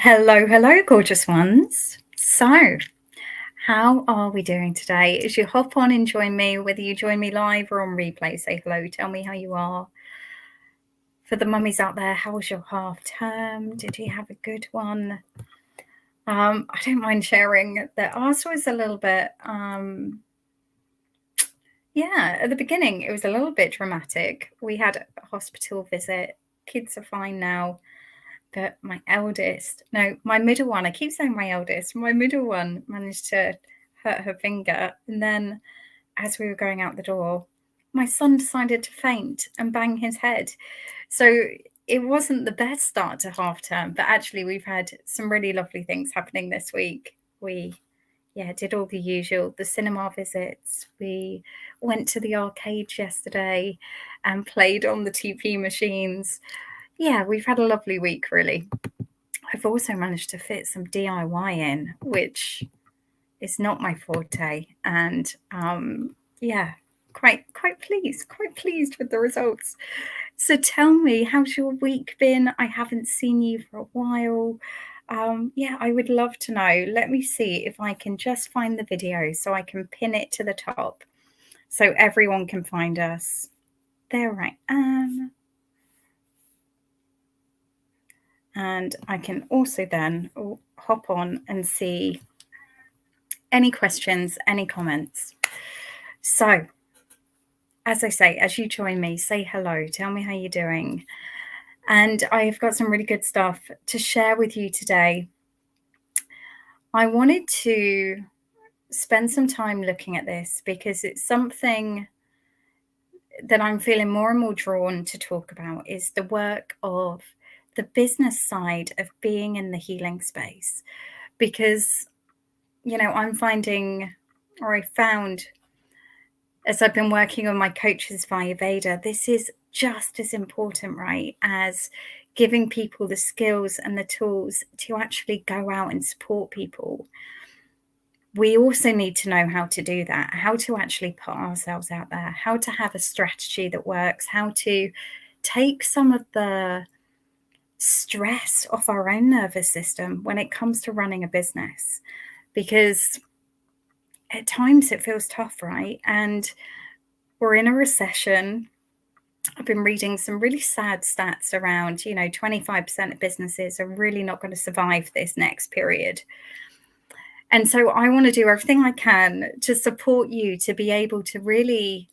Hello, hello, gorgeous ones. So, how are we doing today? As you hop on and join me, whether you join me live or on replay, say hello, tell me how you are. For the mummies out there, how was your half term? Did you have a good one? I don't mind sharing that ours was a little bit, at the beginning, it was a little bit dramatic. We had a hospital visit. Kids are fine now. But my middle one, I keep saying my eldest, my middle one managed to hurt her finger. And then as we were going out the door, my son decided to faint and bang his head. So it wasn't the best start to half term, but actually we've had some really lovely things happening this week. We did all the usual, the cinema visits. We went to the arcade yesterday and played on the TP machines. Yeah, we've had a lovely week, really. I've also managed to fit some DIY in, which is not my forte, and quite pleased with the results. So tell me, how's your week been? I haven't seen you for a while. I would love to know. Let me see if I can just find the video so I can pin it to the top so everyone can find us. There I am. And I can also then hop on and see any questions, any comments. So, as I say, as you join me, say hello, tell me how you're doing. And I've got some really good stuff to share with you today. I wanted to spend some time looking at this because it's something that I'm feeling more and more drawn to talk about is the work of the business side of being in the healing space. Because, I'm finding, or I found as I've been working on my coaches via Veda, this is just as important, right, as giving people the skills and the tools to actually go out and support people. We also need to know how to do that, how to actually put ourselves out there, how to have a strategy that works, how to take some of the stress off our own nervous system when it comes to running a business. Because at times it feels tough, right? And we're in a recession. I've been reading some really sad stats around, 25% of businesses are really not going to survive this next period. And so I want to do everything I can to support you to be able to really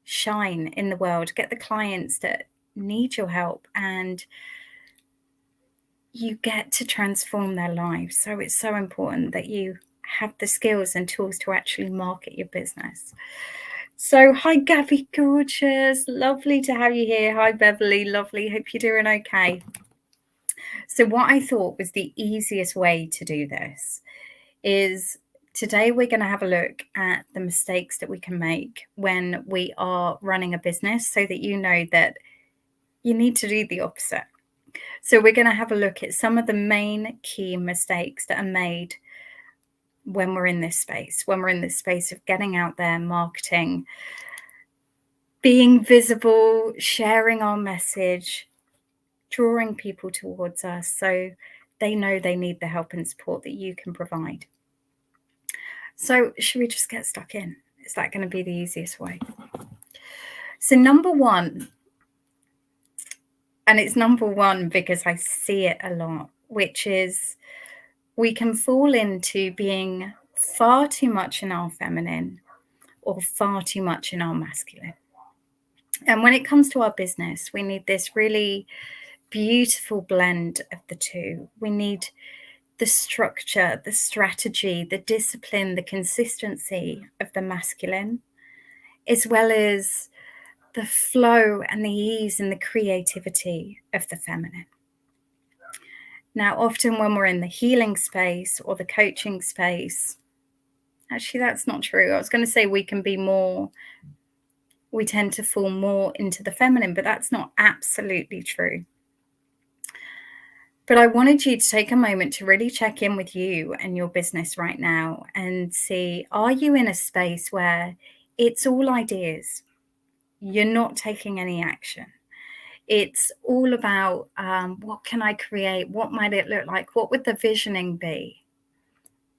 shine in the world, get the clients that need your help, and you get to transform their lives. So it's so important that you have the skills and tools to actually market your business. So, hi, Gabby, gorgeous. Lovely to have you here. Hi, Beverly. Lovely. Hope you're doing okay. So, what I thought was the easiest way to do this is today we're going to have a look at the mistakes that we can make when we are running a business so that you know that you need to do the opposite. So, we're going to have a look at some of the main key mistakes that are made when we're in this space of getting out there, marketing, being visible, sharing our message, drawing people towards us so they know they need the help and support that you can provide. So should we just get stuck in? Is that going to be the easiest way? So number one, and it's number one because I see it a lot, which is we can fall into being far too much in our feminine or far too much in our masculine. And when it comes to our business, we need this really beautiful blend of the two. We need the structure, the strategy, the discipline, the consistency of the masculine, as well as the flow and the ease and the creativity of the feminine. Now, often when we're in the healing space or the coaching space, actually, that's not true. I was going to say we tend to fall more into the feminine, but that's not absolutely true. But I wanted you to take a moment to really check in with you and your business right now and see, are you in a space where it's all ideas? You're not taking any action. It's all about what can I create? What might it look like? What would the visioning be?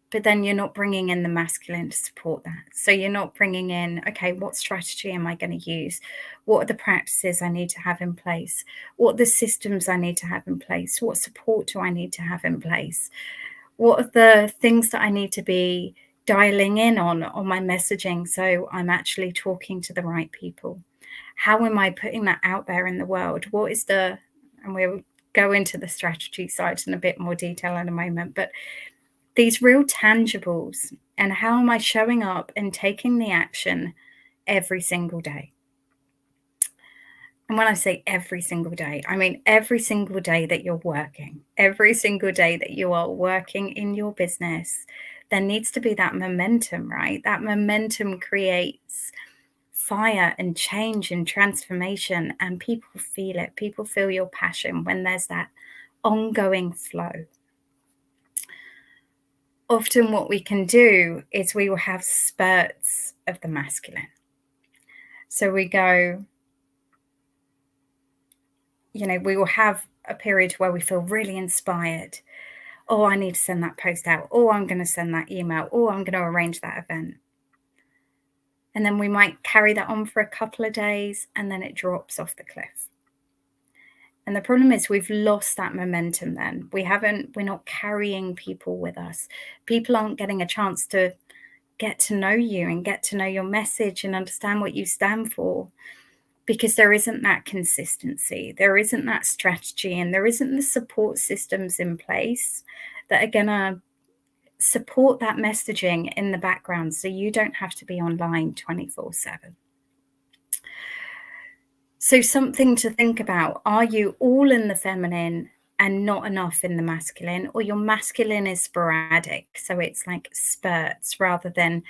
But then you're not bringing in the masculine to support that. So you're not bringing in, okay, what strategy am I going to use? What are the practices I need to have in place? What are the systems I need to have in place? What support do I need to have in place? What are the things that I need to be dialing in on my messaging so I'm actually talking to the right people? How am I putting that out there in the world? What is the, and we'll go into the strategy side in a bit more detail in a moment, but these real tangibles, and how am I showing up and taking the action every single day? And when I say every single day, I mean every single day that you're working, every single day that you are working in your business, there needs to be that momentum, right? That momentum creates fire and change and transformation, and people feel it. People feel your passion when there's that ongoing flow. Often what we can do is we will have spurts of the masculine. So we go, we will have a period where we feel really inspired. Oh, I need to send that post out. Oh, I'm going to send that email. Oh, I'm going to arrange that event. And then we might carry that on for a couple of days, and then it drops off the cliff. And the problem is we've lost that momentum then. We're not carrying people with us. People aren't getting a chance to get to know you and get to know your message and understand what you stand for, because there isn't that consistency, there isn't that strategy, and there isn't the support systems in place that are going to support that messaging in the background so you don't have to be online 24/7. So something to think about: are you all in the feminine and not enough in the masculine, or your masculine is sporadic, so it's like spurts rather than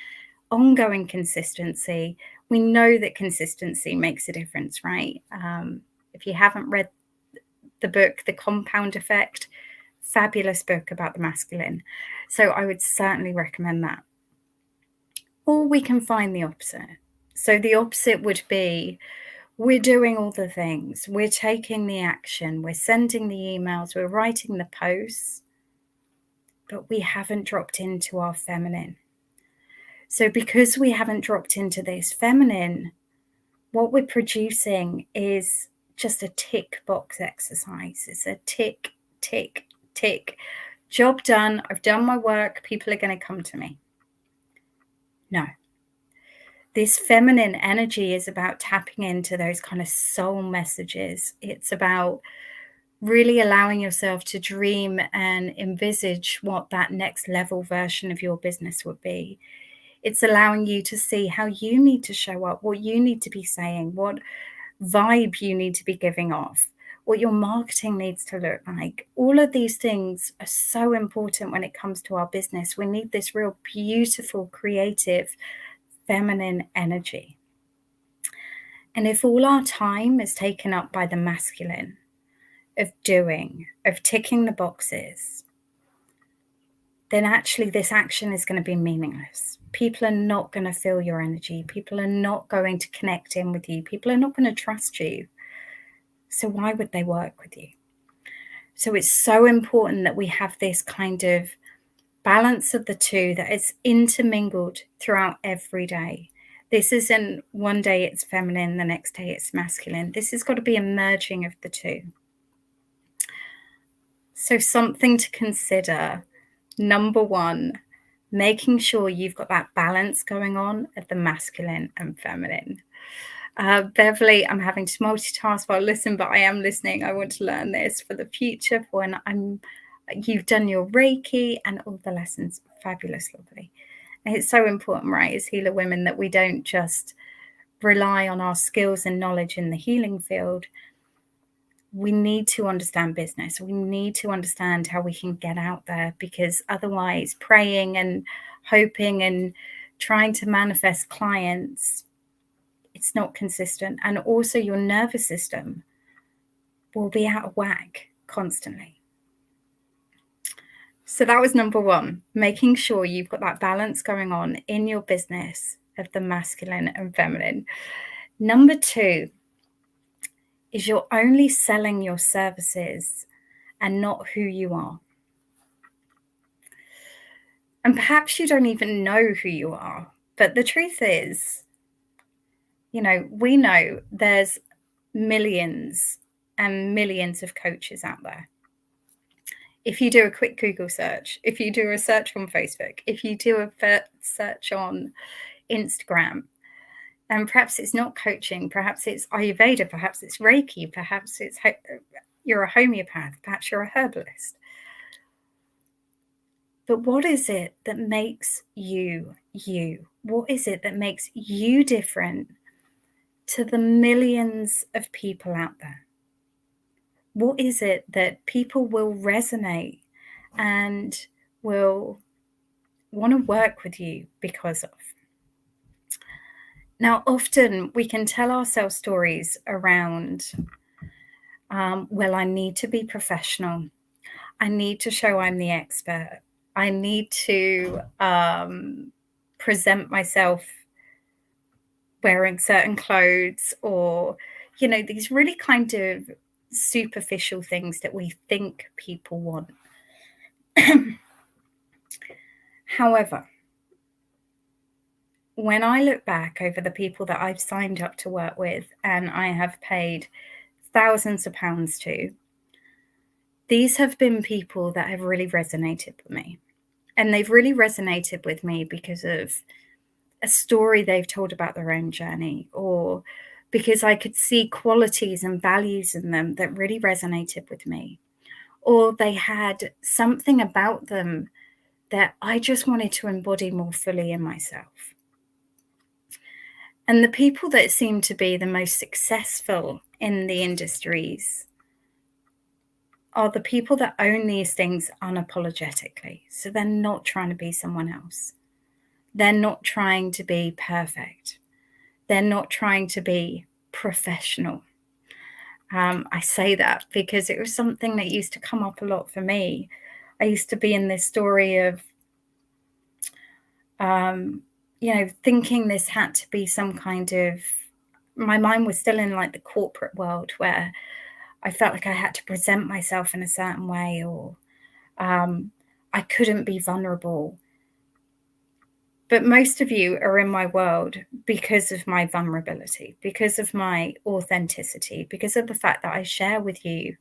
ongoing consistency? We know that consistency makes a difference, right? If you haven't read the book, The Compound Effect, fabulous book about the masculine. So I would certainly recommend that. Or we can find the opposite. So the opposite would be, we're doing all the things, we're taking the action, we're sending the emails, we're writing the posts, but we haven't dropped into our feminine. So because we haven't dropped into this feminine, what we're producing is just a tick box exercise. It's a tick, tick, tick. Job done. I've done my work. People are going to come to me. No. This feminine energy is about tapping into those kind of soul messages. It's about really allowing yourself to dream and envisage what that next level version of your business would be. It's allowing you to see how you need to show up, what you need to be saying, what vibe you need to be giving off, what your marketing needs to look like. All of these things are so important when it comes to our business. We need this real beautiful, creative, feminine energy. And if all our time is taken up by the masculine, of doing, of ticking the boxes, then actually this action is going to be meaningless. People are not going to feel your energy. People are not going to connect in with you. People are not going to trust you. So why would they work with you? So it's so important that we have this kind of balance of the two that is intermingled throughout every day. This isn't one day it's feminine, the next day it's masculine. This has got to be a merging of the two. So something to consider. Number one, making sure you've got that balance going on of the masculine and feminine. Beverly, I'm having to multitask while I listen, but I am listening. I want to learn this for the future, for when you've done your Reiki and all the lessons. Fabulous, lovely. And it's so important, right, as healer women, that we don't just rely on our skills and knowledge in the healing field. We need to understand business. We need to understand how we can get out there, because otherwise praying and hoping and trying to manifest clients, it's not consistent. And also your nervous system will be out of whack constantly. So that was number one, making sure you've got that balance going on in your business of the masculine and feminine. Number two, is you're only selling your services and not who you are. And perhaps you don't even know who you are. But the truth is, we know there's millions and millions of coaches out there. If you do a quick Google search, if you do a search on Facebook, if you do a search on Instagram, and perhaps it's not coaching, perhaps it's Ayurveda, perhaps it's Reiki, perhaps you're a homeopath, perhaps you're a herbalist. But what is it that makes you you? What is it that makes you different to the millions of people out there? What is it that people will resonate and will want to work with you because of? Now, often we can tell ourselves stories around, well, I need to be professional. I need to show I'm the expert. I need to present myself wearing certain clothes, or, these really kind of superficial things that we think people want. However, when I look back over the people that I've signed up to work with and I have paid thousands of pounds to, these have been people that have really resonated with me. And they've really resonated with me because of a story they've told about their own journey, or because I could see qualities and values in them that really resonated with me, or they had something about them that I just wanted to embody more fully in myself. And the people that seem to be the most successful in the industries are the people that own these things unapologetically. So they're not trying to be someone else. They're not trying to be perfect. They're not trying to be professional. I say that because it was something that used to come up a lot for me. I used to be in this story of, thinking this had to be some kind of, my mind was still in like the corporate world where I felt like I had to present myself in a certain way, or I couldn't be vulnerable. But most of you are in my world because of my vulnerability, because of my authenticity, because of the fact that I share with you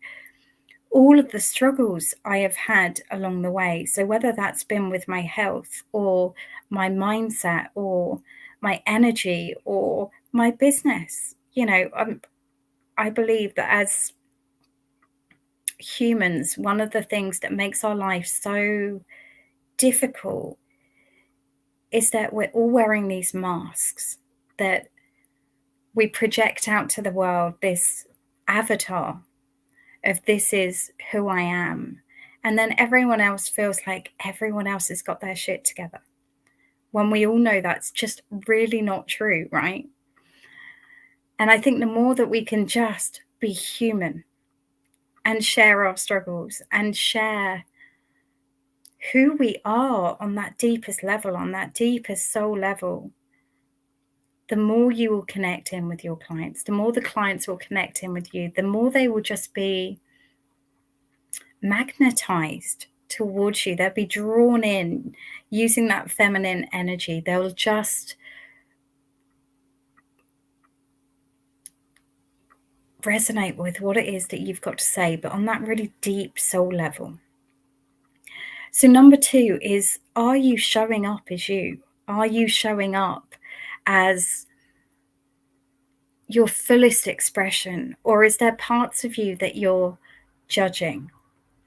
all of the struggles I have had along the way. So whether that's been with my health or my mindset or my energy or my business, I believe that as humans, one of the things that makes our life so difficult is that we're all wearing these masks, that we project out to the world this avatar of this is who I am. And then everyone else feels like everyone else has got their shit together, when we all know that's just really not true, right? And I think the more that we can just be human and share our struggles and share who we are on that deepest level, on that deepest soul level, the more you will connect in with your clients, the more the clients will connect in with you, the more they will just be magnetized towards you. They'll be drawn in using that feminine energy. They'll just resonate with what it is that you've got to say, but on that really deep soul level. So number 2 is, are you showing up as you? Are you showing up as your fullest expression? Or is there parts of you that you're judging,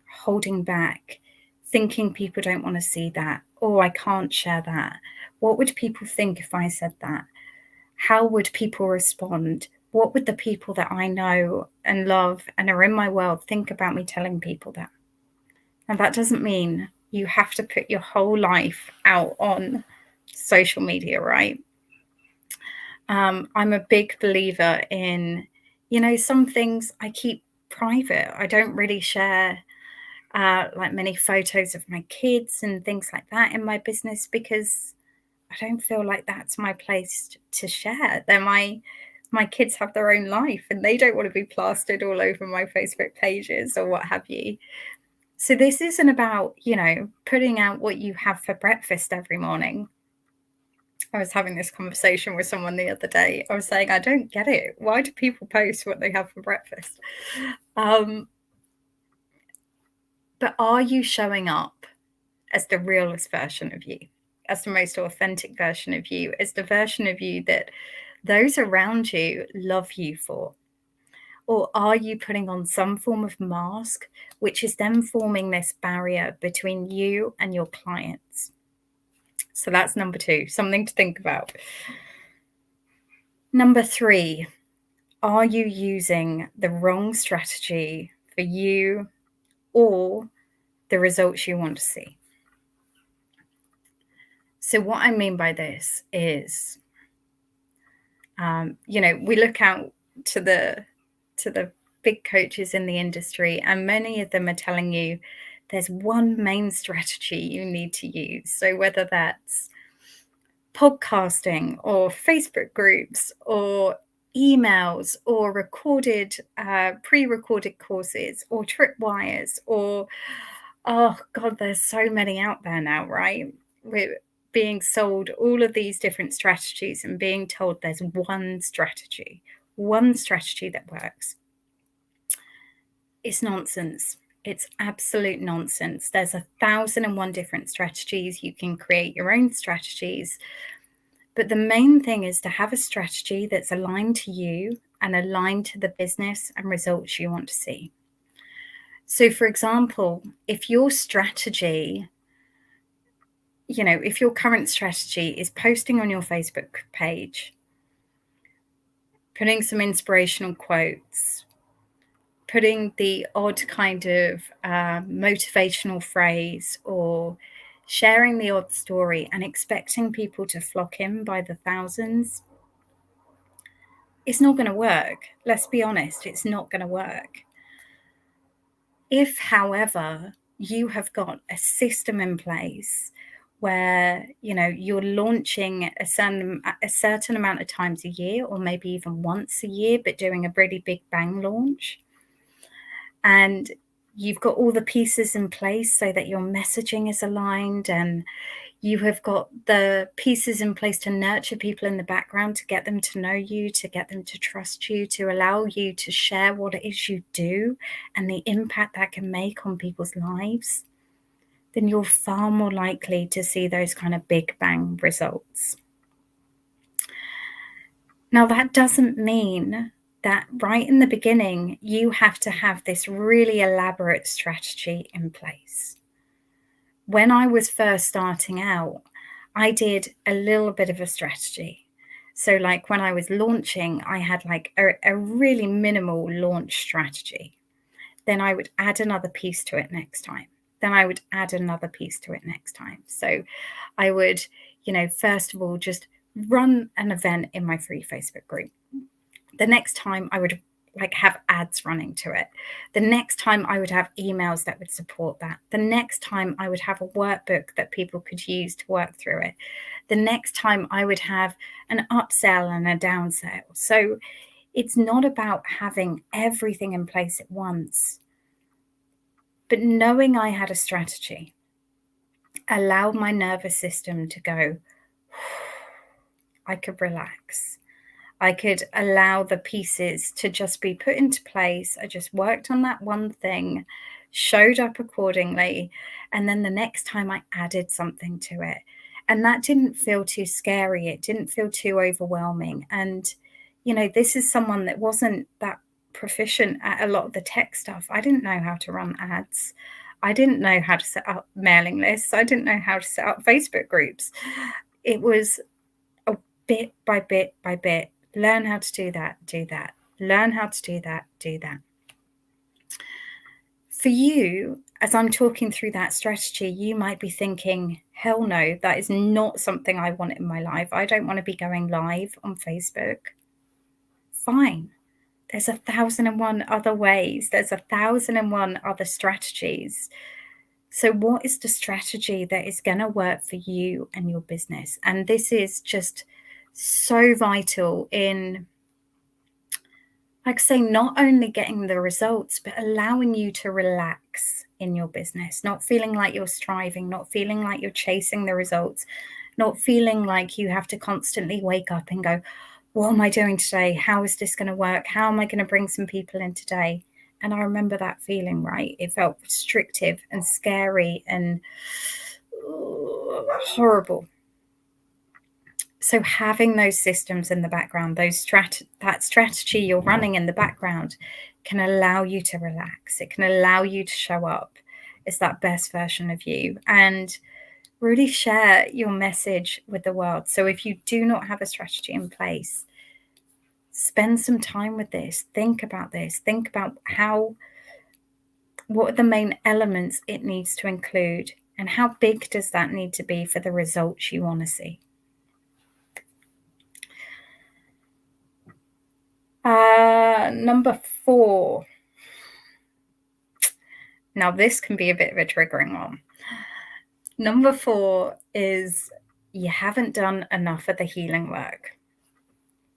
holding back, thinking people don't want to see that? Oh, I can't share that. What would people think if I said that? How would people respond? What would the people that I know and love and are in my world think about me telling people that? And that doesn't mean you have to put your whole life out on social media, right? I'm a big believer in, some things I keep private. I don't really share like many photos of my kids and things like that in my business, because I don't feel like that's my place to share. They're my my kids have their own life and they don't want to be plastered all over my Facebook pages or what have you. So this isn't about, putting out what you have for breakfast every morning. I was having this conversation with someone the other day. I was saying, I don't get it. Why do people post what they have for breakfast? But are you showing up as the realest version of you, as the most authentic version of you, as the version of you that those around you love you for? Or are you putting on some form of mask, which is then forming this barrier between you and your clients? So that's number 2, something to think about. Number 3, are you using the wrong strategy for you or the results you want to see? So what I mean by this is, we look out to the big coaches in the industry, and many of them are telling you there's one main strategy you need to use. So whether that's podcasting or Facebook groups or emails or recorded, pre-recorded courses or tripwires or, oh God, there's so many out there now, right? We're being sold all of these different strategies and being told there's one strategy that works. It's nonsense. It's absolute nonsense. There's 1,001 different strategies. You can create your own strategies. But the main thing is to have a strategy that's aligned to you and aligned to the business and results you want to see. So, for example, if your strategy, if your current strategy is posting on your Facebook page, putting some inspirational quotes, putting the odd kind of motivational phrase or sharing the odd story and expecting people to flock in by the thousands, it's not going to work. Let's be honest, it's not going to work. If, however, you have got a system in place where, you're launching a certain amount of times a year, or maybe even once a year, but doing a really big bang launch, and you've got all the pieces in place so that your messaging is aligned and you have got the pieces in place to nurture people in the background, to get them to know you, to get them to trust you, to allow you to share what it is you do and the impact that can make on people's lives, then you're far more likely to see those kind of big bang results. Now, that doesn't mean that right in the beginning, you have to have this really elaborate strategy in place. When I was first starting out, I did a little bit of a strategy. So like when I was launching, I had like a really minimal launch strategy. Then I would add another piece to it next time. Then I would add another piece to it next time. So I would, first of all, just run an event in my free Facebook group. The next time I would have ads running to it. The next time I would have emails that would support that. The next time I would have a workbook that people could use to work through it. The next time I would have an upsell and a downsell. So it's not about having everything in place at once, but knowing I had a strategy allowed my nervous system to go, I could relax. I could allow the pieces to just be put into place. I just worked on that one thing, showed up accordingly, and then the next time I added something to it. And that didn't feel too scary. It didn't feel too overwhelming. And, this is someone that wasn't that proficient at a lot of the tech stuff. I didn't know how to run ads. I didn't know how to set up mailing lists. I didn't know how to set up Facebook groups. It was a bit by bit by bit. Learn how to do that, do that. Learn how to do that, do that. For you, as I'm talking through that strategy, you might be thinking, hell no, that is not something I want in my life. I don't want to be going live on Facebook. Fine. There's 1,001 other ways. There's 1,001 other strategies. So what is the strategy that is going to work for you and your business? And this is just so vital in like I say, not only getting the results, but allowing you to relax in your business, not feeling like you're striving, not feeling like you're chasing the results, not feeling like you have to constantly wake up and go, what am I doing today? How is this going to work? How am I going to bring some people in today? And I remember that feeling, right? It felt restrictive and scary and horrible. So having those systems in the background, that strategy you're running in the background can allow you to relax. It can allow you to show up as that best version of you and really share your message with the world. So if you do not have a strategy in place, spend some time with this. Think about this. Think about what are the main elements it needs to include, and how big does that need to be for the results you want to see. Number 4. Now, this can be a bit of a triggering one. Number 4 is you haven't done enough of the healing work.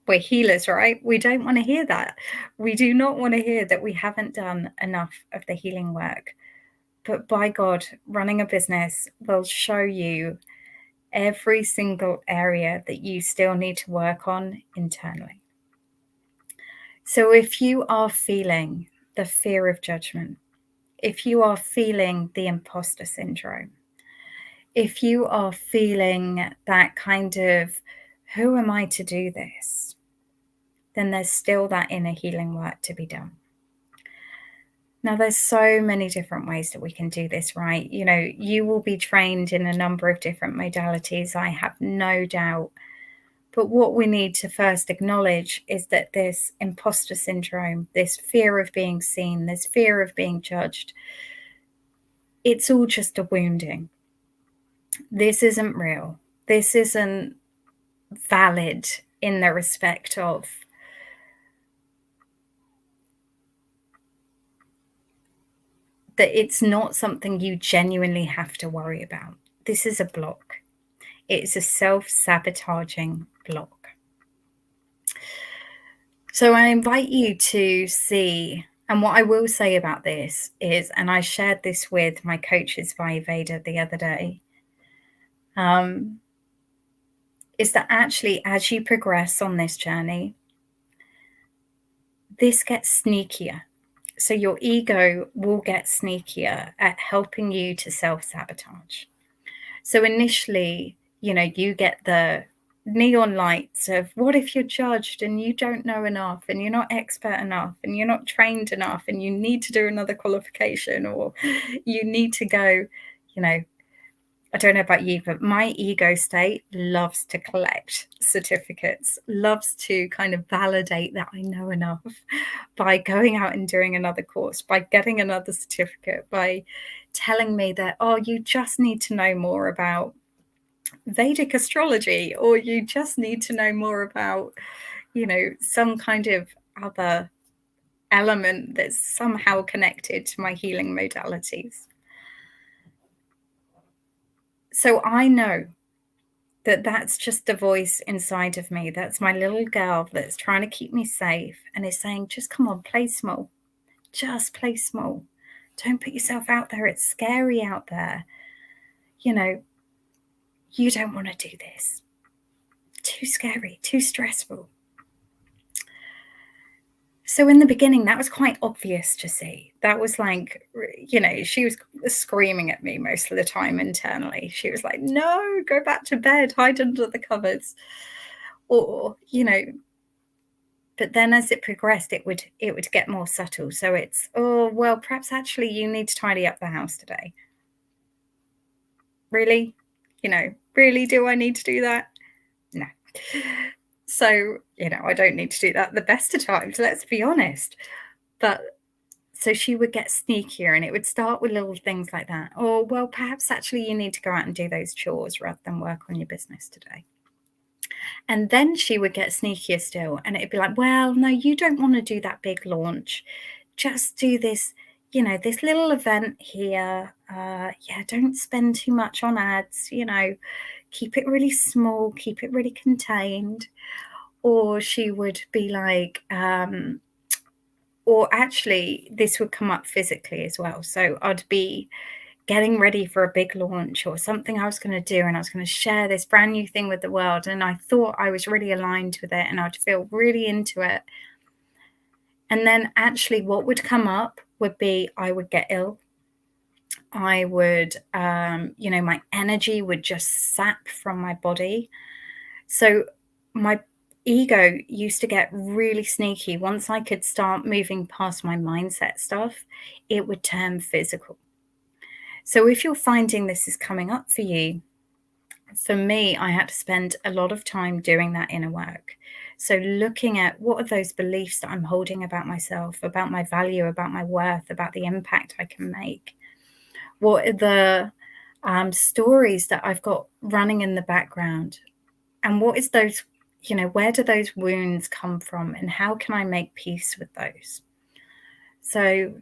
We're healers, right? We don't want to hear that. We do not want to hear that we haven't done enough of the healing work. But by God, running a business will show you every single area that you still need to work on internally. So if you are feeling the fear of judgment, if you are feeling the imposter syndrome, if you are feeling that kind of, who am I to do this? Then there's still that inner healing work to be done. Now, there's so many different ways that we can do this, right? You know, you will be trained in a number of different modalities, I have no doubt. But what we need to first acknowledge is that this imposter syndrome, this fear of being seen, this fear of being judged, it's all just a wounding. This isn't real. This isn't valid in the respect of that it's not something you genuinely have to worry about. This is a block. It's a self-sabotaging block. So I invite you to see, and what I will say about this is, and I shared this with my coaches via Veda the other day, is that actually as you progress on this journey, this gets sneakier. So your ego will get sneakier at helping you to self-sabotage. So initially, you know, you get the neon lights of what if you're judged and you don't know enough and you're not expert enough and you're not trained enough and you need to do another qualification, or you need to go, you know, I don't know about you, but my ego state loves to collect certificates, loves to kind of validate that I know enough by going out and doing another course, by getting another certificate, by telling me that, oh, you just need to know more about Vedic astrology, or you just need to know more about, you know, some kind of other element that's somehow connected to my healing modalities. So I know that that's just a voice inside of me. That's my little girl that's trying to keep me safe and is saying, just come on, play small. Just play small. Don't put yourself out there. It's scary out there. You know, you don't want to do this. Too scary, too stressful. So in the beginning, that was quite obvious to see. That was like, you know, she was screaming at me most of the time internally. She was like, no, go back to bed, hide under the covers. Or, you know, but then as it progressed, it would get more subtle. So it's, oh, well, perhaps actually you need to tidy up the house today. Really? You know, really, do I need to do that? No. So, you know, I don't need to do that the best of times, let's be honest. But so she would get sneakier, and it would start with little things like that. Or, well, perhaps actually you need to go out and do those chores rather than work on your business today. And then she would get sneakier still, and it'd be like, well, no, you don't want to do that big launch. Just do this, you know, this little event here. Yeah, don't spend too much on ads, you know, keep it really small, keep it really contained. Or she would be like, or actually this would come up physically as well. So I'd be getting ready for a big launch or something I was going to do, and I was going to share this brand new thing with the world, and I thought I was really aligned with it and I'd feel really into it. And then actually what would come up would be I would get ill. I would, my energy would just sap from my body. So my ego used to get really sneaky. Once I could start moving past my mindset stuff, it would turn physical. So if you're finding this is coming up for you, for me, I had to spend a lot of time doing that inner work. So looking at what are those beliefs that I'm holding about myself, about my value, about my worth, about the impact I can make. What are the stories that I've got running in the background? And what is those, where do those wounds come from? And how can I make peace with those? So,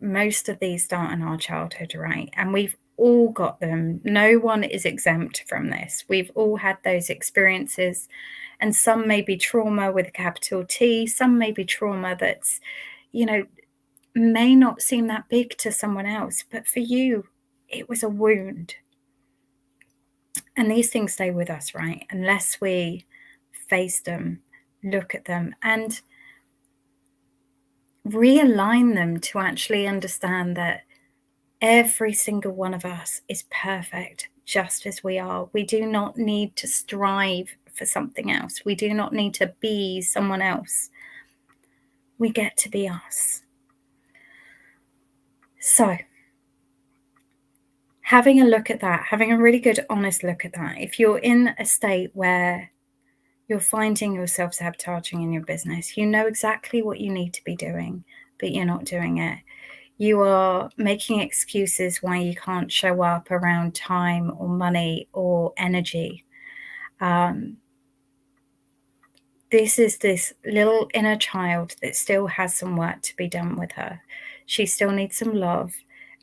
most of these start in our childhood, right? And we've all got them. No one is exempt from this. We've all had those experiences. And some may be trauma with a capital T. Some may be trauma that's, may not seem that big to someone else. But for you, it was a wound. And these things stay with us, right? Unless we face them, look at them, and realign them to actually understand that every single one of us is perfect just as we are. We do not need to strive for something else. We do not need to be someone else. We get to be us. So, having a look at that, having a really good, honest look at that. If you're in a state where you're finding yourself sabotaging in your business, you know exactly what you need to be doing, but you're not doing it. You are making excuses why you can't show up around time or money or energy. This is this little inner child that still has some work to be done with her. She still needs some love,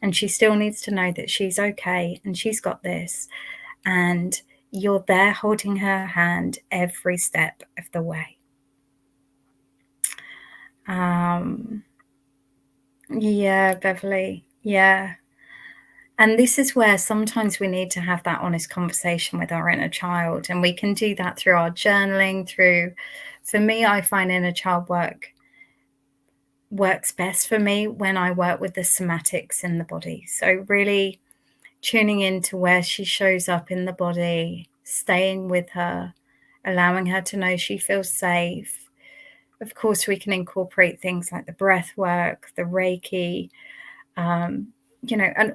and she still needs to know that she's okay and she's got this. And you're there holding her hand every step of the way. Yeah, Beverly. Yeah. And this is where sometimes we need to have that honest conversation with our inner child. And we can do that through our journaling, for me, I find inner child work works best for me when I work with the somatics in the body. So really tuning into where she shows up in the body, staying with her, allowing her to know she feels safe. Of course, we can incorporate things like the breath work, the Reiki, and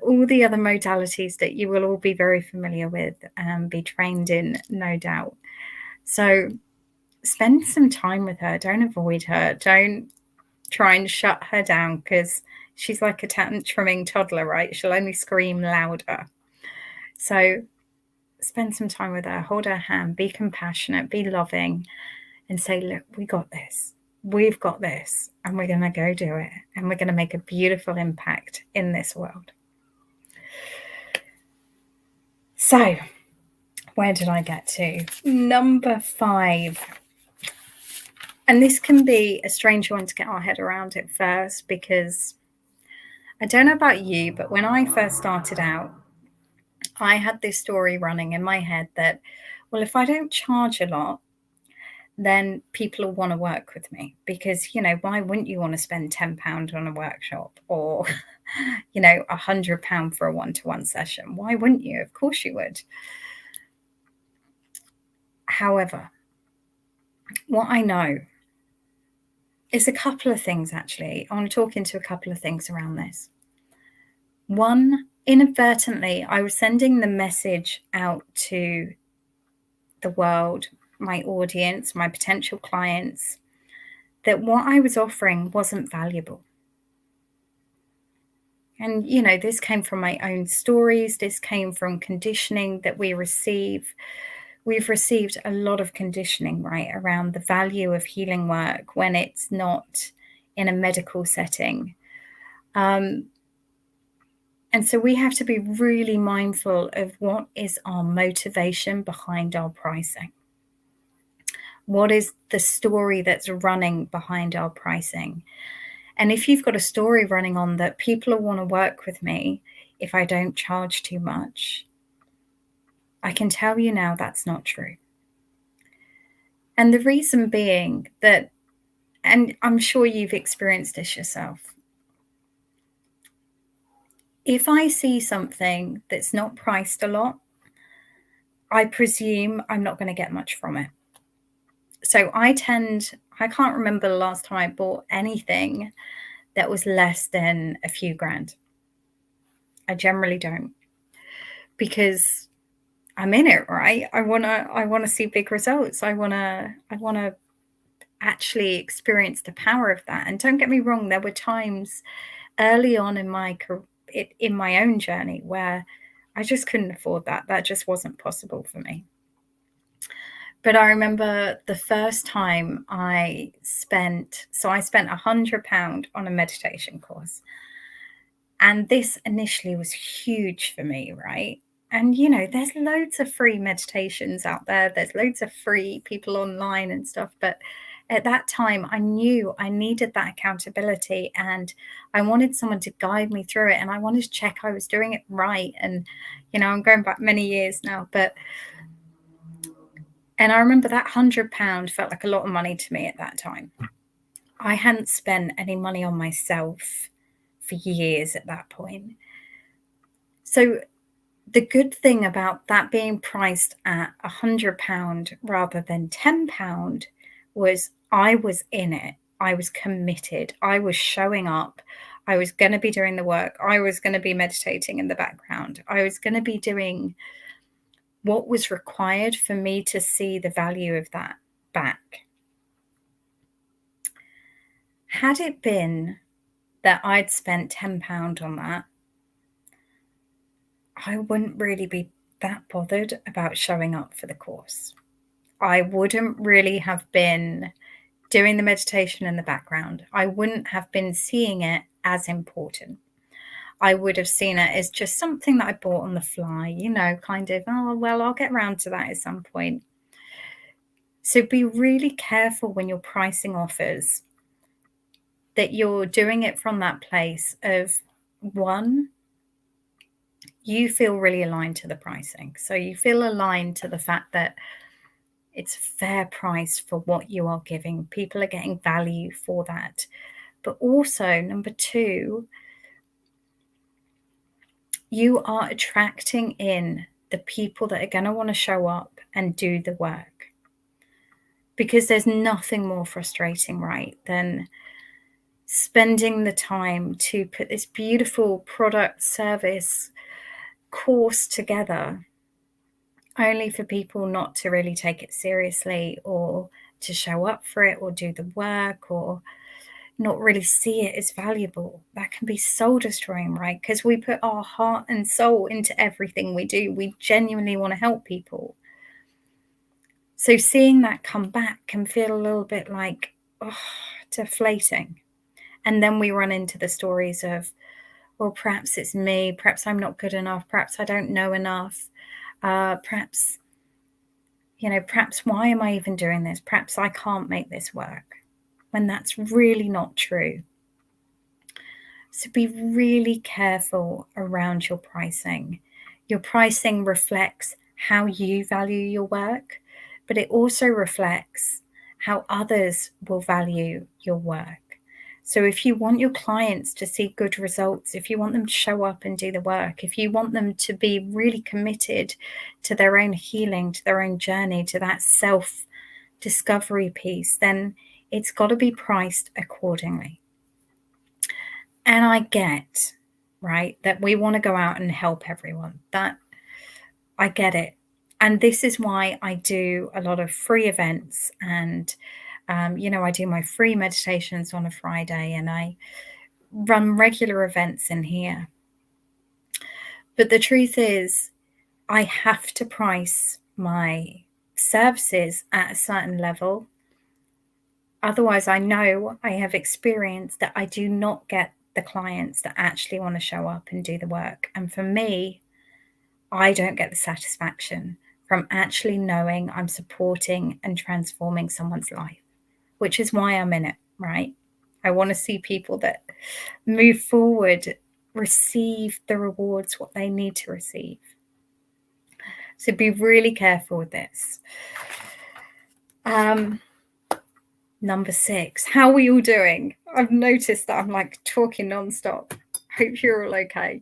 all the other modalities that you will all be very familiar with and be trained in, no doubt. So spend some time with her. Don't avoid her. Don't try and shut her down, because she's like a tantruming toddler, right? She'll only scream louder. So spend some time with her, hold her hand, be compassionate, be loving, and say, look, we got this. We've got this, and we're going to go do it, and we're going to make a beautiful impact in this world. So, where did I get to? Number 5. And this can be a strange one to get our head around at first, because I don't know about you, but when I first started out, I had this story running in my head that, well, if I don't charge a lot, then people will want to work with me, because, why wouldn't you want to spend £10 on a workshop or, £100 for a one-to-one session? Why wouldn't you? Of course you would. However, what I know is a couple of things, actually. I want to talk into a couple of things around this. One, inadvertently, I was sending the message out to the world, my audience, my potential clients, that what I was offering wasn't valuable. And, this came from my own stories. This came from conditioning that we receive. We've received a lot of conditioning, right, around the value of healing work when it's not in a medical setting. And so we have to be really mindful of what is our motivation behind our pricing. What is the story that's running behind our pricing? And if you've got a story running on that people will want to work with me if I don't charge too much, I can tell you now that's not true. And the reason being that, and I'm sure you've experienced this yourself, if I see something that's not priced a lot, I presume I'm not going to get much from it. So I can't remember the last time I bought anything that was less than a few grand. I generally don't, because I'm in it, right? I wanna see big results. I wanna actually experience the power of that. And don't get me wrong, there were times early on in my own journey where I just couldn't afford that. That just wasn't possible for me. But I remember the first time I spent £100 on a meditation course. And this initially was huge for me, right? And, there's loads of free meditations out there. There's loads of free people online and stuff. But at that time, I knew I needed that accountability and I wanted someone to guide me through it. And I wanted to check I was doing it right. And, I'm going back many years now. And I remember that £100 felt like a lot of money to me at that time. I hadn't spent any money on myself for years at that point. So the good thing about that being priced at £100 rather than £10 was I was in it. I was committed. I was showing up. I was going to be doing the work. I was going to be meditating in the background. I was going to be doing what was required for me to see the value of that back. Had it been that I'd spent £10 on that, I wouldn't really be that bothered about showing up for the course. I wouldn't really have been doing the meditation in the background. I wouldn't have been seeing it as important. I would have seen it as just something that I bought on the fly, kind of, oh, well, I'll get around to that at some point. So be really careful when you're pricing offers that you're doing it from that place of, one, you feel really aligned to the pricing. So you feel aligned to the fact that it's fair price for what you are giving. People are getting value for that. But also, number two, you are attracting in the people that are going to want to show up and do the work. Because there's nothing more frustrating, right, than spending the time to put this beautiful product, service, course together, only for people not to really take it seriously or to show up for it or do the work or not really see it as valuable. That can be soul destroying, right? Because we put our heart and soul into everything we do. We genuinely want to help people. So seeing that come back can feel a little bit like, deflating. And then we run into the stories of, well, perhaps it's me, perhaps I'm not good enough, perhaps I don't know enough, perhaps why am I even doing this? Perhaps I can't make this work, when that's really not true. So be really careful around your pricing. Your pricing reflects how you value your work, but it also reflects how others will value your work. So if you want your clients to see good results, if you want them to show up and do the work, if you want them to be really committed to their own healing, to their own journey, to that self-discovery piece, then it's got to be priced accordingly. And I get, right, that we want to go out and help everyone. That I get it. And this is why I do a lot of free events and I do my free meditations on a Friday and I run regular events in here. But the truth is, I have to price my services at a certain level. Otherwise, I know I have experienced that I do not get the clients that actually want to show up and do the work. And for me, I don't get the satisfaction from actually knowing I'm supporting and transforming someone's life, which is why I'm in it, right? I want to see people that move forward, receive the rewards, what they need to receive. So be really careful with this. Number 6, how are we all doing? I've noticed that I'm like talking nonstop. Hope you're all okay.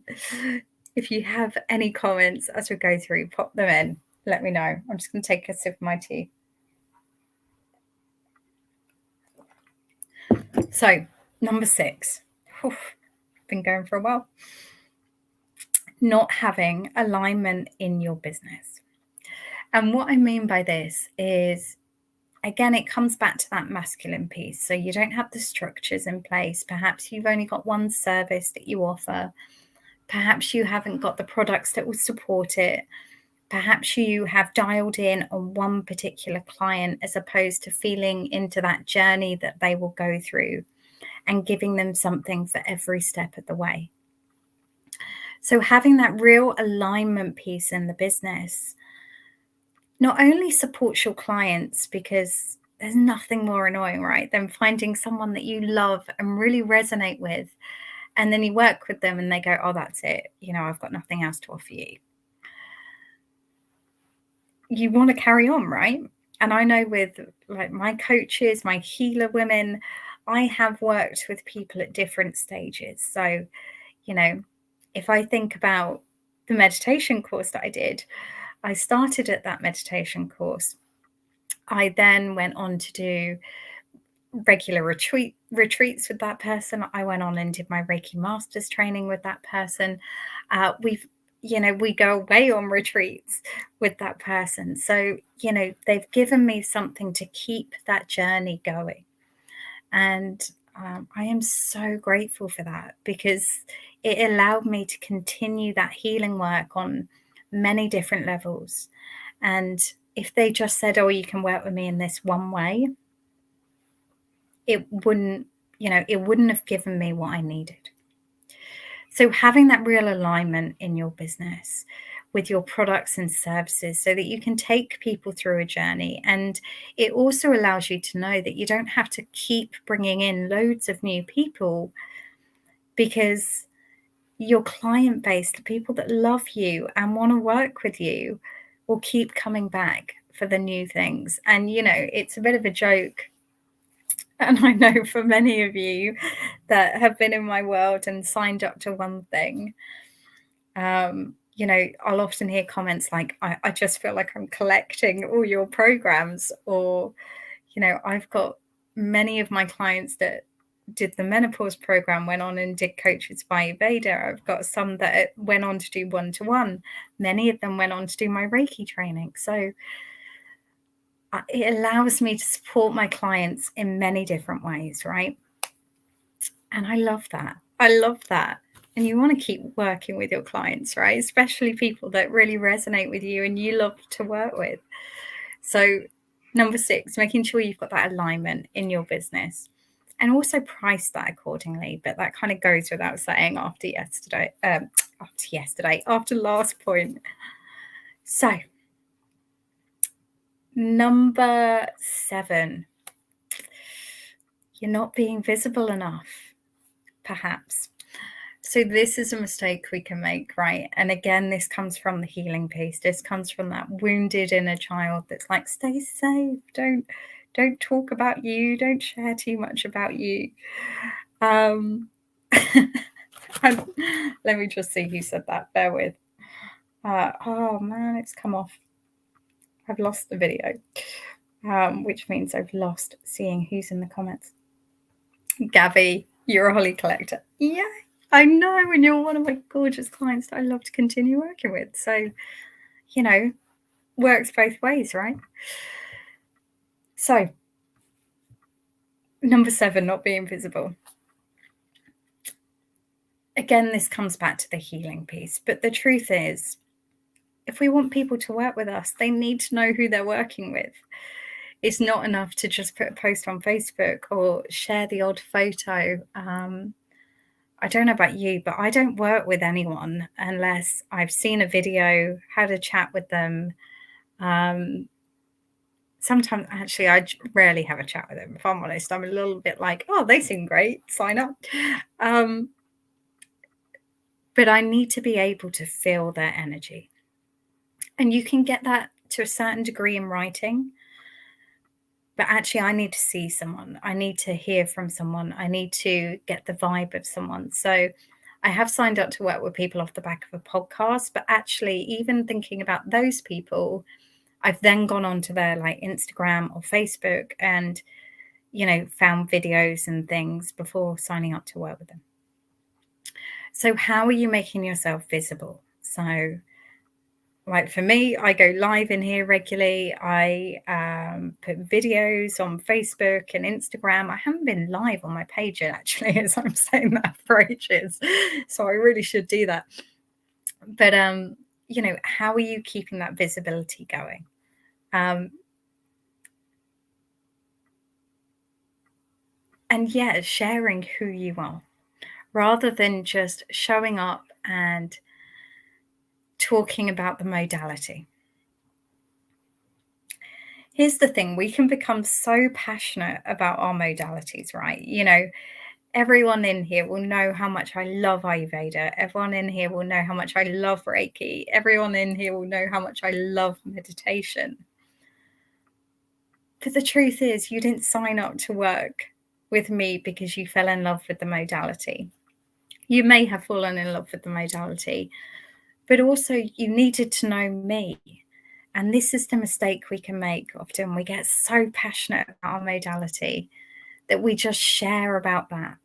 If you have any comments as we go through, pop them in. Let me know. I'm just going to take a sip of my tea. So, number 6. Been going for a while. Not having alignment in your business. And what I mean by this is, again, it comes back to that masculine piece. So you don't have the structures in place. Perhaps you've only got one service that you offer. Perhaps you haven't got the products that will support it. Perhaps you have dialed in on one particular client as opposed to feeling into that journey that they will go through and giving them something for every step of the way. So having that real alignment piece in the business not only supports your clients, because there's nothing more annoying, right, than finding someone that you love and really resonate with, and then you work with them and they go, oh, that's it, I've got nothing else to offer you. You want to carry on, right? And I know with like my coaches, my healer women, I have worked with people at different stages. So, if I think about the meditation course that I did, I started at that meditation course. I then went on to do regular retreats with that person. I went on and did my Reiki Masters training with that person. We go away on retreats with that person. So, they've given me something to keep that journey going. And I am so grateful for that, because it allowed me to continue that healing work on many different levels. And if they just said, oh, you can work with me in this one way, it wouldn't have given me what I needed. So having that real alignment in your business with your products and services so that you can take people through a journey. And it also allows you to know that you don't have to keep bringing in loads of new people, because your client base, the people that love you and want to work with you, will keep coming back for the new things. And, it's a bit of a joke. And I know for many of you that have been in my world and signed up to one thing, I'll often hear comments like, I just feel like I'm collecting all your programs. Or, I've got many of my clients that did the menopause program, went on and did Coaches by Ayurveda. I've got some that went on to do one-to-one. Many of them went on to do my Reiki training. So it allows me to support my clients in many different ways, right? And I love that. And you want to keep working with your clients, right? Especially people that really resonate with you and you love to work with. So number 6, making sure you've got that alignment in your business, and also price that accordingly. But that kind of goes without saying after last point. So number 7, you're not being visible enough, perhaps. So this is a mistake we can make, right? And again, this comes from the healing piece. This comes from that wounded inner child that's like, stay safe. Don't talk about you. Don't share too much about you. Let me just see who said that. Bear with. Oh man, it's come off. I've lost the video, which means I've lost seeing who's in the comments. Gabby, you're a holly collector. Yeah, I know, and you're one of my gorgeous clients that I love to continue working with. So, works both ways, right? So, number 7, not being visible. Again, this comes back to the healing piece. But the truth is, if we want people to work with us, they need to know who they're working with. It's not enough to just put a post on Facebook or share the odd photo. I don't know about you, but I don't work with anyone unless I've seen a video, had a chat with them, Sometimes, actually, rarely have a chat with them, if I'm honest. I'm a little bit like, oh, they seem great, sign up. But I need to be able to feel their energy. And you can get that to a certain degree in writing. But actually, I need to see someone. I need to hear from someone. I need to get the vibe of someone. So I have signed up to work with people off the back of a podcast. But actually, even thinking about those people, I've then gone onto their like Instagram or Facebook and, found videos and things before signing up to work with them. So how are you making yourself visible? So like for me, I go live in here regularly. I put videos on Facebook and Instagram. I haven't been live on my page yet, actually, as I'm saying that for ages. So I really should do that. But, how are you keeping that visibility going? And yeah, sharing who you are rather than just showing up and talking about the modality. Here's the thing, we can become so passionate about our modalities, right? Everyone in here will know how much I love Ayurveda. Everyone in here will know how much I love Reiki. Everyone in here will know how much I love meditation. But the truth is, you didn't sign up to work with me because you fell in love with the modality. You may have fallen in love with the modality, but also you needed to know me. And this is the mistake we can make often. We get so passionate about our modality that we just share about that.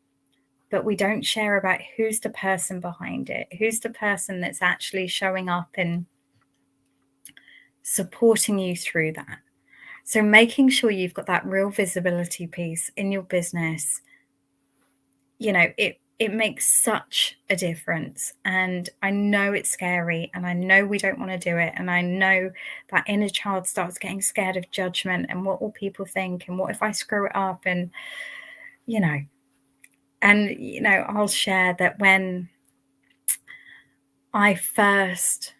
But we don't share about who's the person behind it, who's the person that's actually showing up and supporting you through that. So making sure you've got that real visibility piece in your business, it makes such a difference. And I know it's scary and I know we don't want to do it. And I know that inner child starts getting scared of judgment and what will people think and what if I screw it up and, I'll share that when I first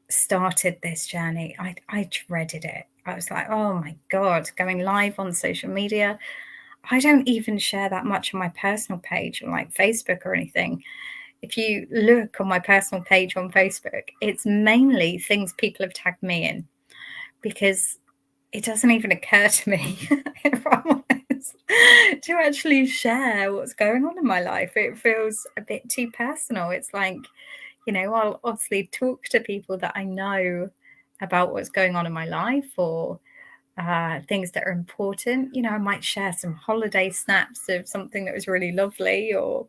started this journey, I dreaded it. I was like, oh my God, going live on social media. I don't even share that much on my personal page on like Facebook or anything. If you look on my personal page on Facebook, it's mainly things people have tagged me in because it doesn't even occur to me, if I'm honest, to actually share what's going on in my life. It feels a bit too personal. It's like, I'll obviously talk to people that I know about what's going on in my life or things that are important. I might share some holiday snaps of something that was really lovely, or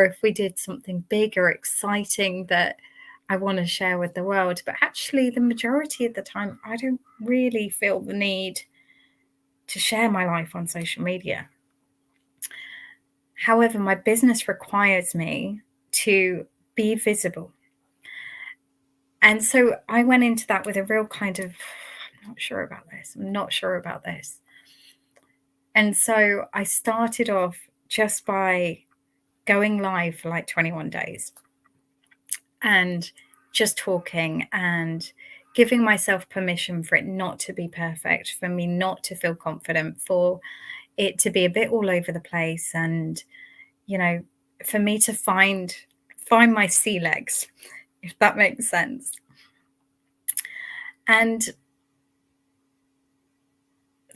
if we did something big or exciting that I want to share with the world. But actually, the majority of the time, I don't really feel the need to share my life on social media. However, my business requires me to be visible. And so I went into that with a real kind of, I'm not sure about this. And so I started off just by going live for like 21 days and just talking and giving myself permission for it not to be perfect, for me not to feel confident, for it to be a bit all over the place, and for me to find my sea legs, if that makes sense. And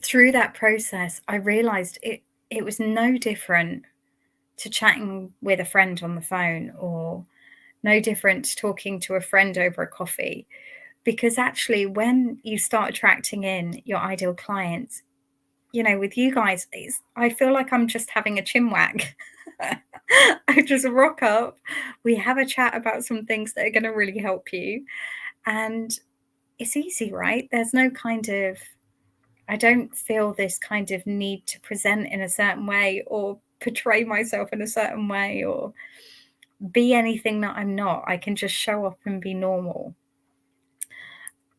through that process, I realized it was no different to chatting with a friend on the phone, or no different to talking to a friend over a coffee. Because actually, when you start attracting in your ideal clients, with you guys, I feel like I'm just having a chin wag. I just rock up, we have a chat about some things that are going to really help you. And it's easy, right? There's no kind of, I don't feel this kind of need to present in a certain way or portray myself in a certain way or be anything that I'm not. I can just show up and be normal.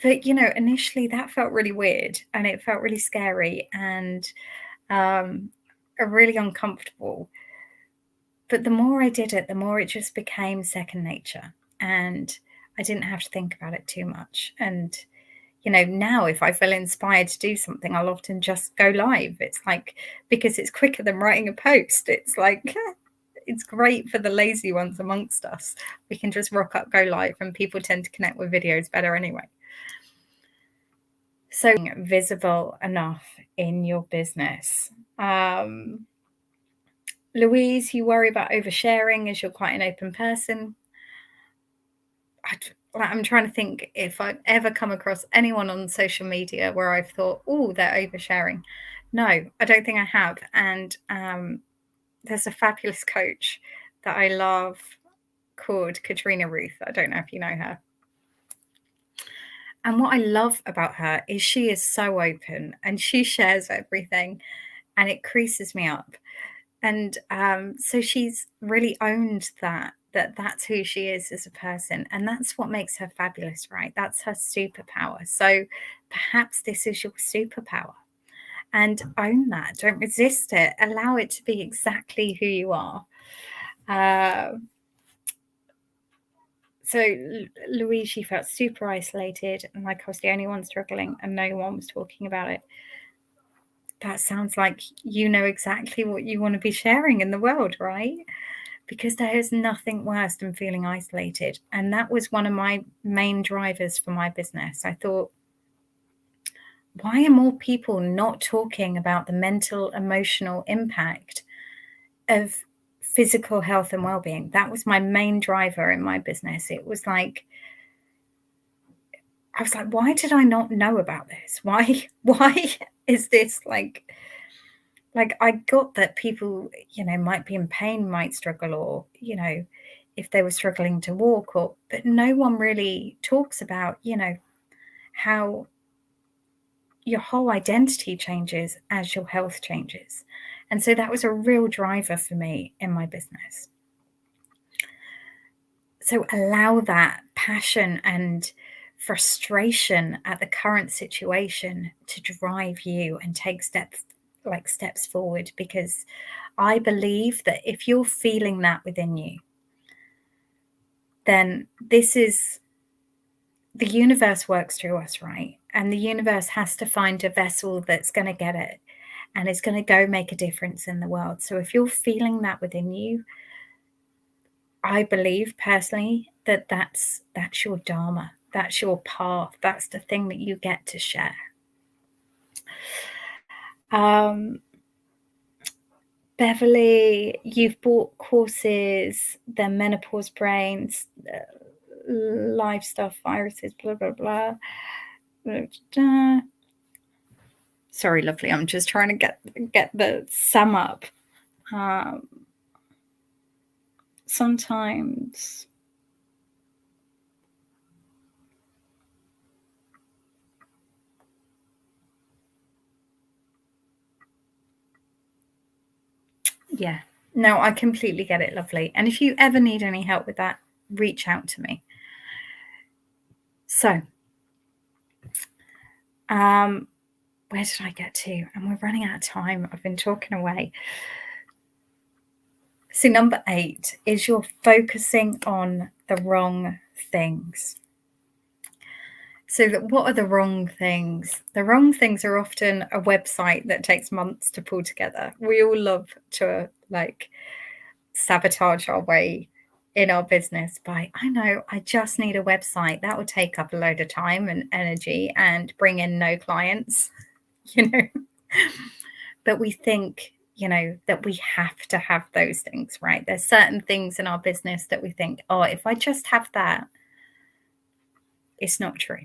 But, initially that felt really weird and it felt really scary and really uncomfortable. But the more I did it, the more it just became second nature and I didn't have to think about it too much. And, now if I feel inspired to do something, I'll often just go live. It's like, because it's quicker than writing a post. It's like, it's great for the lazy ones amongst us. We can just rock up, go live, and people tend to connect with videos better anyway. So visible enough in your business. Louise, you worry about oversharing as you're quite an open person. I'm trying to think if I've ever come across anyone on social media where I've thought, oh, they're oversharing. No, I don't think I have. And there's a fabulous coach that I love called Katrina Ruth. I don't know if you know her. And what I love about her is she is so open and she shares everything, and it creases me up. And so she's really owned that's who she is as a person, and that's what makes her fabulous, right? That's her superpower. So perhaps this is your superpower, and own that. Don't resist it. Allow it to be exactly who you are. So Louise, she felt super isolated and like I was the only one struggling and no one was talking about it. That sounds like you know exactly what you want to be sharing in the world, right? Because there is nothing worse than feeling isolated. And that was one of my main drivers for my business. I thought, why are more people not talking about the mental, emotional impact of physical health and well-being? That was my main driver in my business. It was like, I was like, why did I not know about this? Why is this like I got that people, might be in pain, might struggle, or, if they were struggling to walk, but no one really talks about, how your whole identity changes as your health changes. And so that was a real driver for me in my business. So allow that passion and frustration at the current situation to drive you and take steps forward, because I believe that if you're feeling that within you, then this is the universe works through us, right? And the universe has to find a vessel that's going to get it and is going to go make a difference in the world. So if you're feeling that within you, I believe personally that that's your dharma, that's your path, that's the thing that you get to share. Beverly, you've bought courses, the menopause brains, live stuff, viruses, blah, blah, blah. Sorry, lovely. I'm just trying to get the sum up. Sometimes yeah, no, I completely get it, lovely. And if you ever need any help with that, reach out to me. So, where did I get to? And we're running out of time. I've been talking away. So number 8 is you're focusing on the wrong things. So what are the wrong things? The wrong things are often a website that takes months to pull together. We all love to sabotage our way in our business by, I know, I just need a website. That will take up a load of time and energy and bring in no clients, But we think, that we have to have those things, right? There's certain things in our business that we think, oh, if I just have that, it's not true.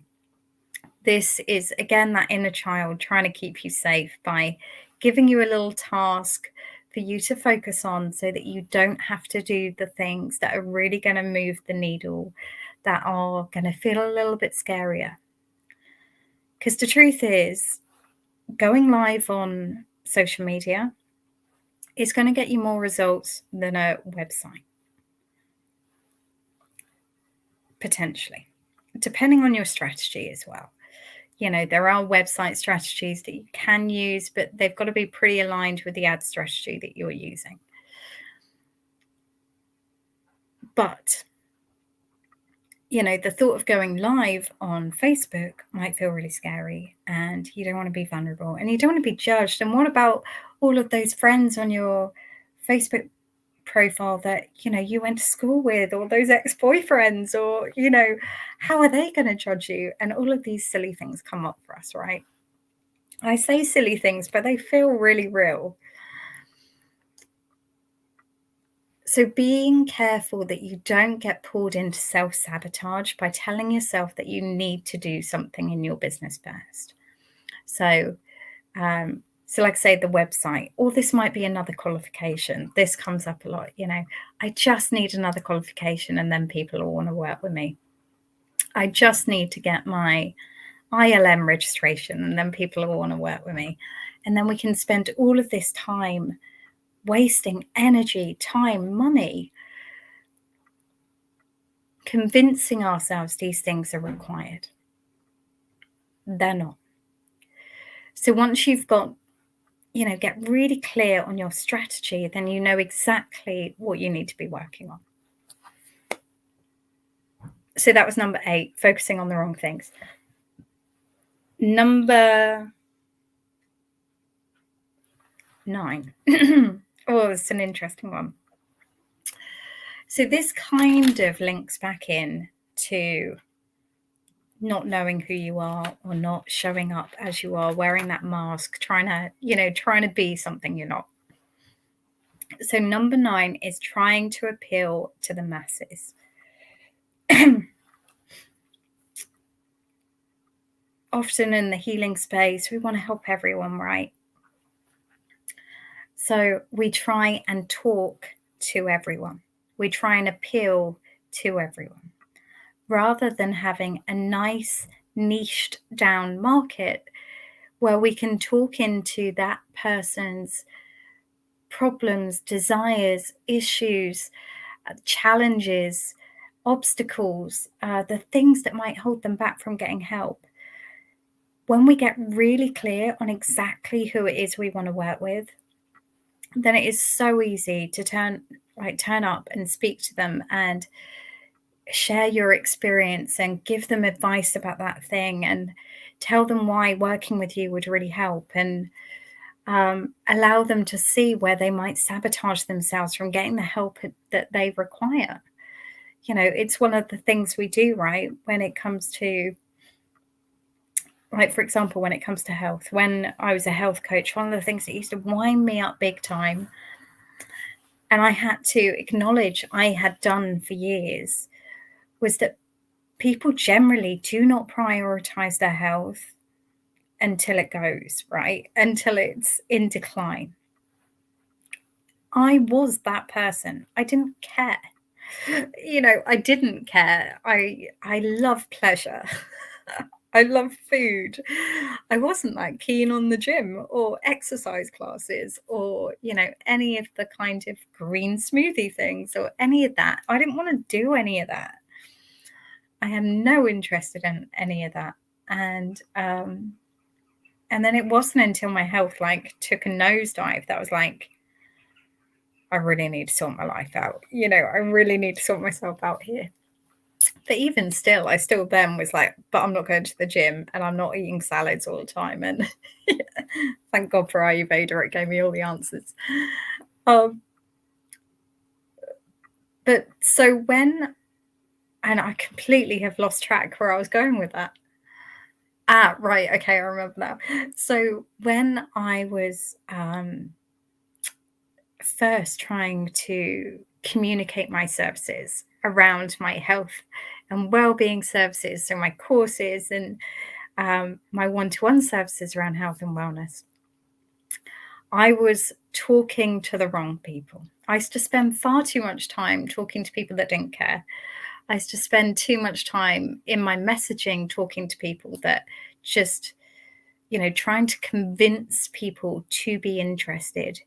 This is, again, that inner child trying to keep you safe by giving you a little task for you to focus on so that you don't have to do the things that are really going to move the needle, that are going to feel a little bit scarier. Because the truth is, going live on social media is going to get you more results than a website. Potentially, depending on your strategy as well. There are website strategies that you can use, but they've got to be pretty aligned with the ad strategy that you're using. But the thought of going live on Facebook might feel really scary, and you don't want to be vulnerable and you don't want to be judged. And what about all of those friends on your Facebook profile that, you went to school with, or those ex-boyfriends, or, how are they going to judge you? And all of these silly things come up for us, right? I say silly things, but they feel really real. So being careful that you don't get pulled into self-sabotage by telling yourself that you need to do something in your business first. So like I say, the website, or this might be another qualification. This comes up a lot, I just need another qualification and then people will want to work with me. I just need to get my ILM registration and then people will want to work with me. And then we can spend all of this time wasting energy, time, money, convincing ourselves these things are required. They're not. So once you've got, get really clear on your strategy, then you know exactly what you need to be working on. So that was number 8, focusing on the wrong things. Number 9. Oh, it's an interesting one. So this kind of links back in to not knowing who you are, or not showing up as you are, wearing that mask, trying to be something you're not. So number 9 is trying to appeal to the masses. Often in the healing space, we want to help everyone, right? So we try and talk to everyone. We try and appeal to everyone, rather than having a nice niched down market where we can talk into that person's problems, desires, issues, challenges, obstacles, the things that might hold them back from getting help. When we get really clear on exactly who it is we want to work with, then it is so easy to turn up and speak to them and share your experience and give them advice about that thing and tell them why working with you would really help, and allow them to see where they might sabotage themselves from getting the help that they require. It's one of the things we do, right? When it comes to, for example, when it comes to health, when I was a health coach, one of the things that used to wind me up big time, and I had to acknowledge I had done for years, was that people generally do not prioritize their health until it goes, right? Until it's in decline. I was that person. I didn't care. I didn't care. I love pleasure. I love food. I wasn't that keen on the gym or exercise classes or, any of the kind of green smoothie things or any of that. I didn't want to do any of that. I had no interest in any of that. And then it wasn't until my health took a nosedive that I was like, I really need to sort my life out. I really need to sort myself out here. But even still, I still then was like, but I'm not going to the gym and I'm not eating salads all the time. And thank God for Ayurveda, it gave me all the answers. But so when, and I completely have lost track where I was going with that. Right. Okay, I remember now. So when I was first trying to communicate my services around my health and well-being services, so my courses and my one-to-one services around health and wellness, I was talking to the wrong people. I used to spend far too much time talking to people that didn't care. I used to spend too much time in my messaging talking to people that just, trying to convince people to be interested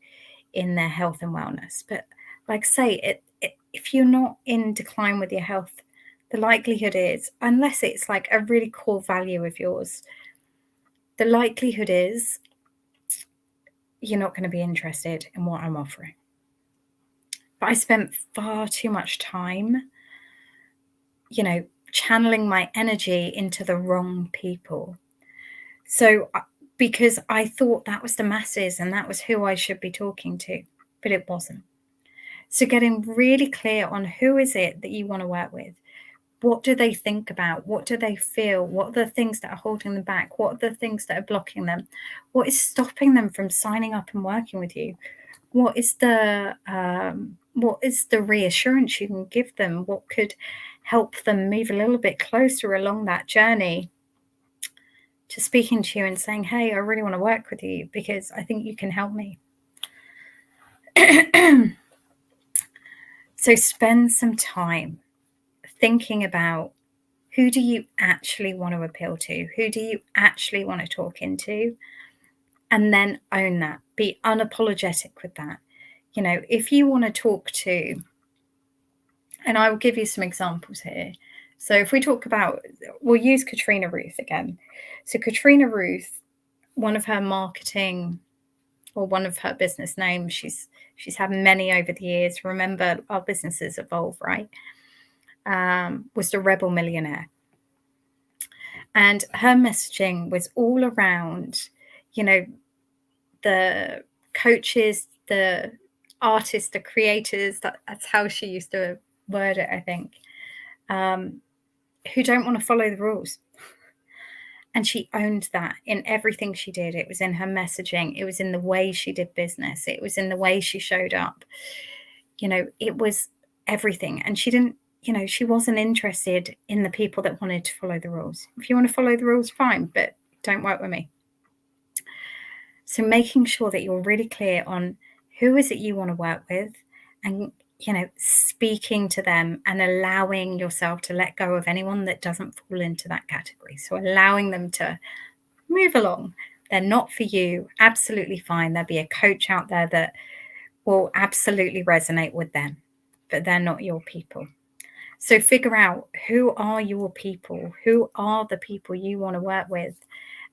in their health and wellness. But like say, if you're not in decline with your health, the likelihood is, unless it's like a really core value of yours, the likelihood is you're not going to be interested in what I'm offering. But I spent far too much time, channeling my energy into the wrong people. So, because I thought that was the masses and that was who I should be talking to, but it wasn't. So getting really clear on who is it that you want to work with. What do they think about? What do they feel? What are the things that are holding them back? What are the things that are blocking them? What is stopping them from signing up and working with you? What is the reassurance you can give them? What could help them move a little bit closer along that journey to speaking to you and saying, hey, I really want to work with you because I think you can help me. So spend some time thinking about, who do you actually want to appeal to? Who do you actually want to talk into? And then own that. Be unapologetic with that. You know, if you want to talk to, and I will give you some examples here. So if we talk about, we'll use Katrina Ruth again. So Katrina Ruth, one of her marketing, or one of her business names, she's had many over the years. Remember, our businesses evolve, right? Was the Rebel Millionaire. And her messaging was all around, you know, the coaches, the artists, the creators, that's how she used to word it, I think, who don't want to follow the rules. And she owned that in everything she did. It was in her messaging. It was in the way she did business. It was in the way she showed up. You know, it was everything. And she didn't, you know, she wasn't interested in the people that wanted to follow the rules. If you want to follow the rules, fine, but don't work with me. So making sure that you're really clear on who is it you want to work with, and, you know, speaking to them and allowing yourself to let go of anyone that doesn't fall into that category. So allowing them to move along. They're not for you. Absolutely fine. There'll be a coach out there that will absolutely resonate with them, but they're not your people. So figure out, who are your people? Who are the people you want to work with?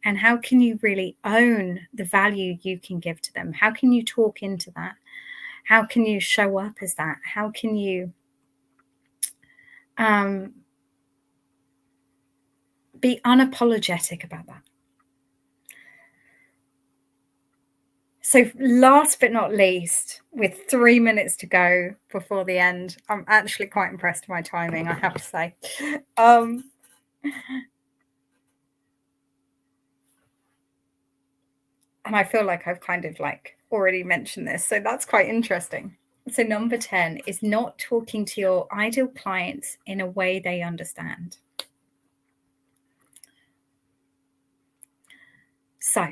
And how can you really own the value you can give to them? How can you talk into that? How can you show up as that? How can you be unapologetic about that? So last but not least, with 3 minutes to go before the end, I'm actually quite impressed with my timing, I have to say. And I feel like I've kind of like already mentioned this, so that's quite interesting. So number 10 is not talking to your ideal clients in a way they understand. So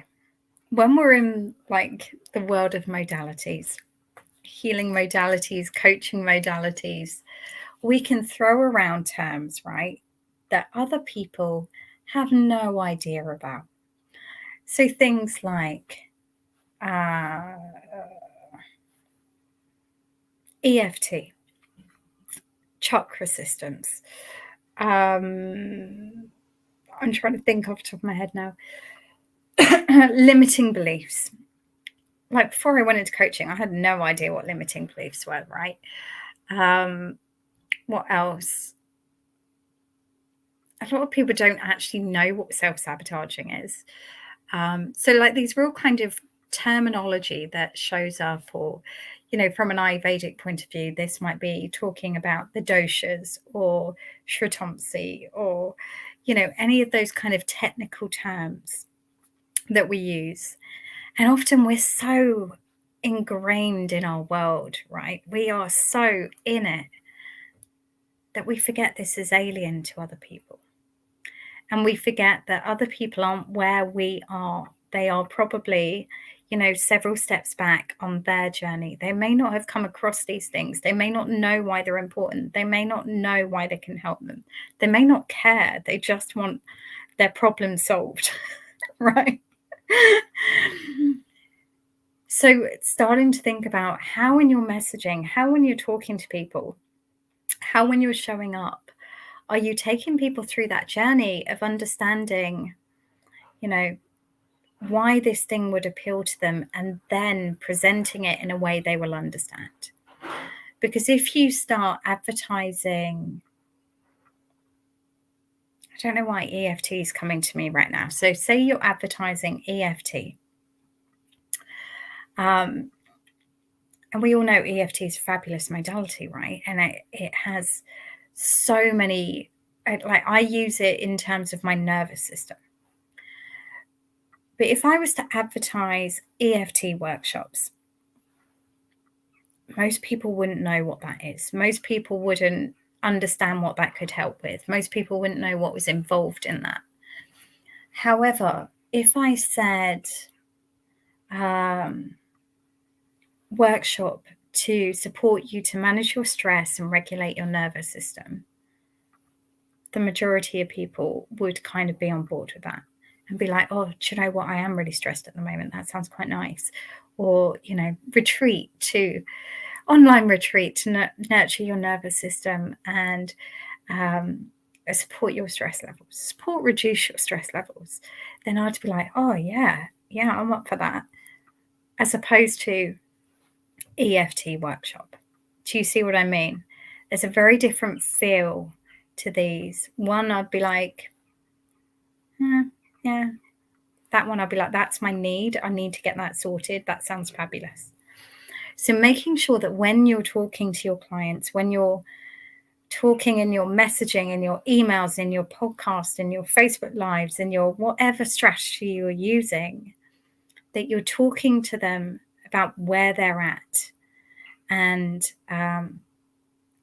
when we're in like the world of modalities, healing modalities, coaching modalities, we can throw around terms, right, that other people have no idea about. So things like EFT, chakra systems. I'm trying to think off the top of my head now. Limiting beliefs. Like before I went into coaching, I had no idea what limiting beliefs were, right? What else? A lot of people don't actually know what self-sabotaging is. So like these real kind of terminology that shows up, or, you know, from an Ayurvedic point of view, this might be talking about the doshas or Shritamsi, or, you know, any of those kind of technical terms that we use. And often we're so ingrained in our world, right? We are so in it that we forget this is alien to other people. And we forget that other people aren't where we are. They are probably, you know, several steps back on their journey. They may not have come across these things. They may not know why they're important. They may not know why they can help them. They may not care. They just want their problem solved, right? So starting to think about how in your messaging, how when you're talking to people, how when you're showing up, are you taking people through that journey of understanding, you know, why this thing would appeal to them, and then presenting it in a way they will understand? Because if you start advertising I don't know why EFT is coming to me right now. So say you're advertising EFT. And we all know EFT is a fabulous modality, right? And it has so many, like I use it in terms of my nervous system. But if I was to advertise EFT workshops, most people wouldn't know what that is. Most people wouldn't understand what that could help with. Most people wouldn't know what was involved in that. However, if I said workshop to support you to manage your stress and regulate your nervous system, the majority of people would kind of be on board with that and be like, oh, do you know what? I am really stressed at the moment. That sounds quite nice. Or, online retreat to nurture your nervous system and support your stress levels, reduce your stress levels. Then I'd be like, oh, yeah, I'm up for that. As opposed to EFT workshop. Do you see what I mean? There's a very different feel to these. One, I'd be like, yeah. That one, I'd be like, that's my need. I need to get that sorted. That sounds fabulous. So making sure that when you're talking to your clients, when you're talking in your messaging, in your emails, in your podcast, in your Facebook lives, in your whatever strategy you're using, that you're talking to them about where they're at. And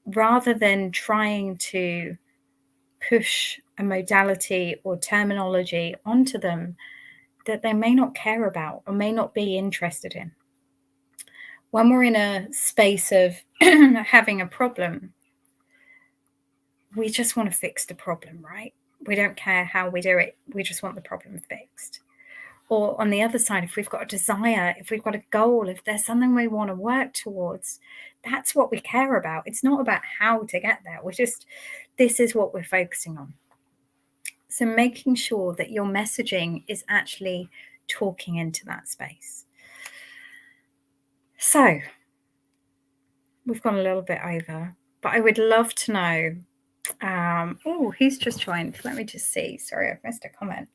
rather than trying to push a modality or terminology onto them that they may not care about or may not be interested in. When we're in a space of having a problem, we just want to fix the problem, right? We don't care how we do it. We just want the problem fixed. Or on the other side, if we've got a desire, if we've got a goal, if there's something we want to work towards, that's what we care about. It's not about how to get there. This is what we're focusing on. So making sure that your messaging is actually talking into that space. So we've gone a little bit over, but I would love to know. Who's just joined? Let me just see. Sorry, I've missed a comment.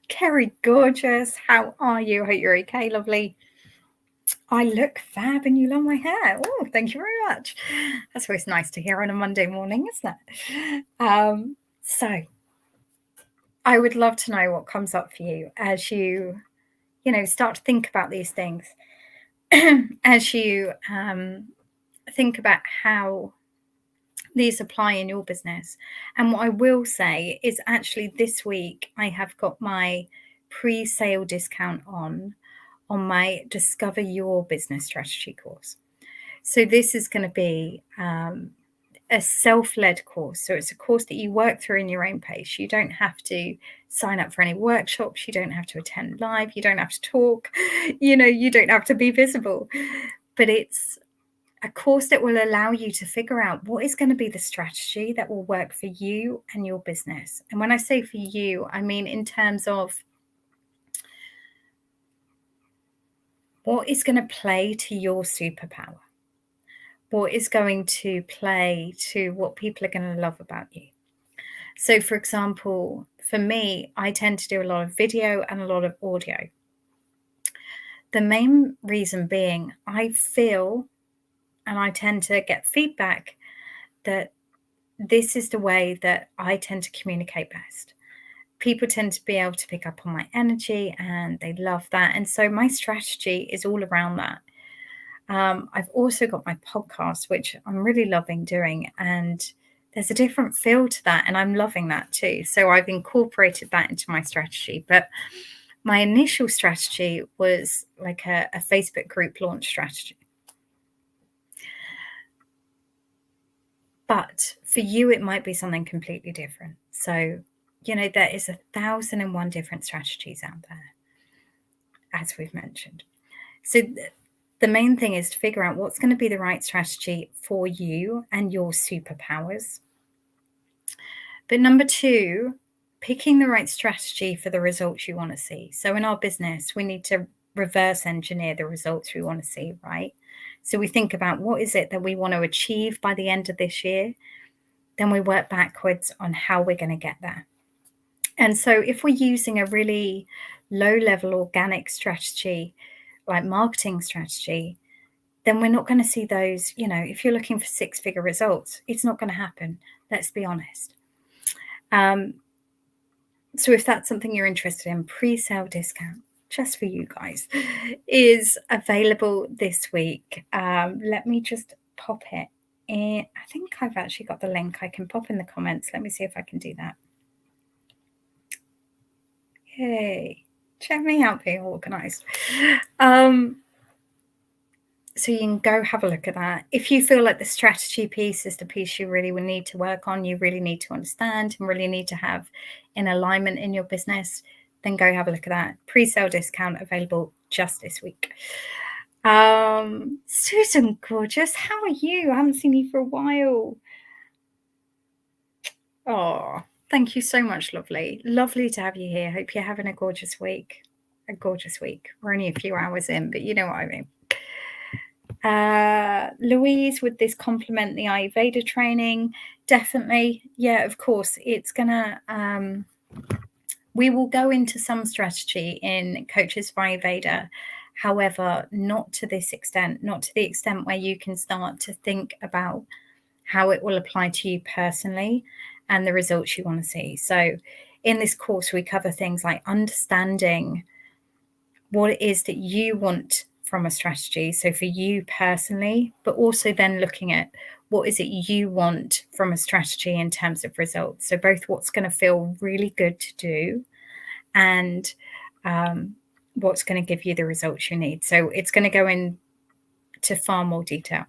Kerry, gorgeous. How are you? I hope you're okay, lovely. I look fab and you love my hair. Oh, thank you very much. That's always nice to hear on a Monday morning, isn't it? So I would love to know what comes up for you as you start to think about these things, as you think about how these apply in your business. And what I will say is actually this week I have got my pre-sale discount on my Discover Your Business Strategy course. So this is going to be a self-led course. So it's a course that you work through in your own pace. You don't have to sign up for any workshops. You don't have to attend live. You don't have to talk. You don't have to be visible. But it's a course that will allow you to figure out what is going to be the strategy that will work for you and your business. And when I say for you, I mean in terms of what is going to play to your superpower, what is going to play to what people are going to love about you. So, for example, for me, I tend to do a lot of video and a lot of audio. The main reason being, I feel, and I tend to get feedback, that this is the way that I tend to communicate best. People tend to be able to pick up on my energy and they love that. And so my strategy is all around that. I've also got my podcast, which I'm really loving doing. And there's a different feel to that. And I'm loving that too. So I've incorporated that into my strategy. But my initial strategy was like a Facebook group launch strategy. But for you, it might be something completely different. So, there is 1,001 different strategies out there, as we've mentioned. So the main thing is to figure out what's going to be the right strategy for you and your superpowers. But number 2, picking the right strategy for the results you want to see. So in our business, we need to reverse engineer the results we want to see, right? So we think about what is it that we want to achieve by the end of this year. then we work backwards on how we're going to get there. And so if we're using a really low-level organic strategy, like marketing strategy, then we're not going to see those, if you're looking for 6-figure results, it's not going to happen. Let's be honest. So if that's something you're interested in, pre-sale discount, just for you guys, is available this week. Let me just pop it in. I think I've actually got the link I can pop in the comments. Let me see if I can do that. Yay. Check me out being organized. So you can go have a look at that. If you feel like the strategy piece is the piece you really will need to work on, you really need to understand and really need to have in alignment in your business, then go have a look at that. Pre-sale discount available just this week. Susan, gorgeous, how are you? I haven't seen you for a while. Oh, thank you so much, lovely. Lovely to have you here. Hope you're having a gorgeous week. A gorgeous week. We're only a few hours in, but you know what I mean. Louise, would this complement the Ayurveda training? Definitely. Yeah, of course. It's gonna we will go into some strategy in Coaches for Ayurveda. However, not to this extent, not to the extent where you can start to think about how it will apply to you personally and the results you want to see. So in this course, we cover things like understanding what it is that you want from a strategy. So for you personally, but also then looking at what is it you want from a strategy in terms of results. So both what's going to feel really good to do and what's going to give you the results you need. So it's going to go into far more detail.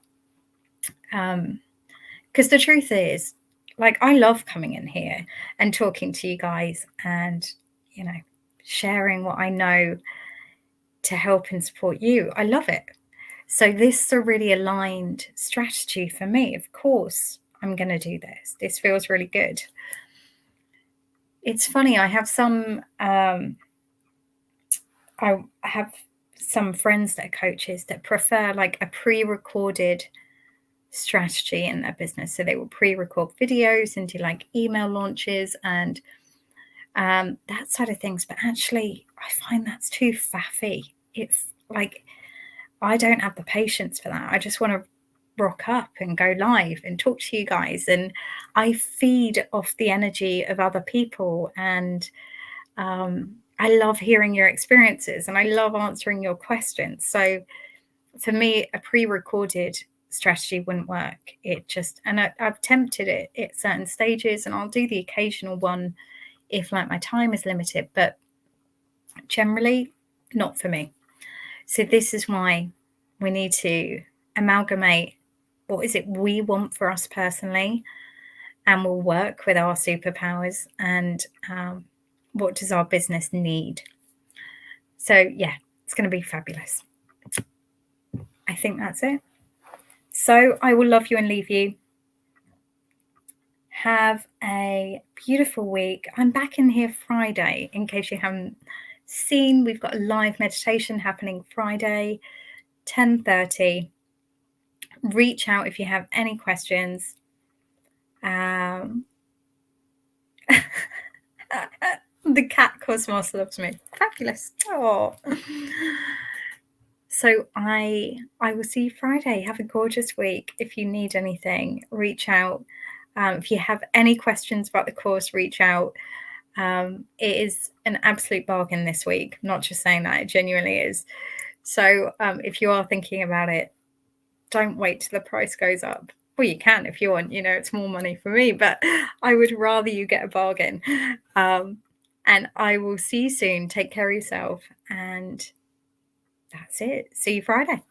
Because the truth is, like, I love coming in here and talking to you guys and, sharing what I know to help and support you. I love it. So this is a really aligned strategy for me. Of course, I'm going to do this. This feels really good. It's funny. I have some friends that are coaches that prefer like a pre-recorded strategy in their business. So they will pre-record videos and do like email launches and that side of things. But actually, I find that's too faffy. It's like, I don't have the patience for that. I just want to rock up and go live and talk to you guys. And I feed off the energy of other people. And I love hearing your experiences and I love answering your questions. So for me, a pre-recorded strategy wouldn't work. I've tempted it at certain stages and I'll do the occasional one if like my time is limited, but generally not for me. So this is why we need to amalgamate what is it we want for us personally, and we'll work with our superpowers and what does our business need. So yeah, it's going to be fabulous. I think that's it. So I will love you and leave you. Have a beautiful week. I'm back in here Friday, in case you haven't seen. We've got a live meditation happening Friday, 10:30. Reach out if you have any questions. The cat Cosmos loves me. Fabulous. Oh. So I will see you Friday. Have a gorgeous week. If you need anything, reach out. If you have any questions about the course, reach out. It is an absolute bargain this week. I'm not just saying that, it genuinely is. So if you are thinking about it, don't wait till the price goes up. Well, you can if you want, it's more money for me, but I would rather you get a bargain. And I will see you soon. Take care of yourself. And that's it. See you Friday.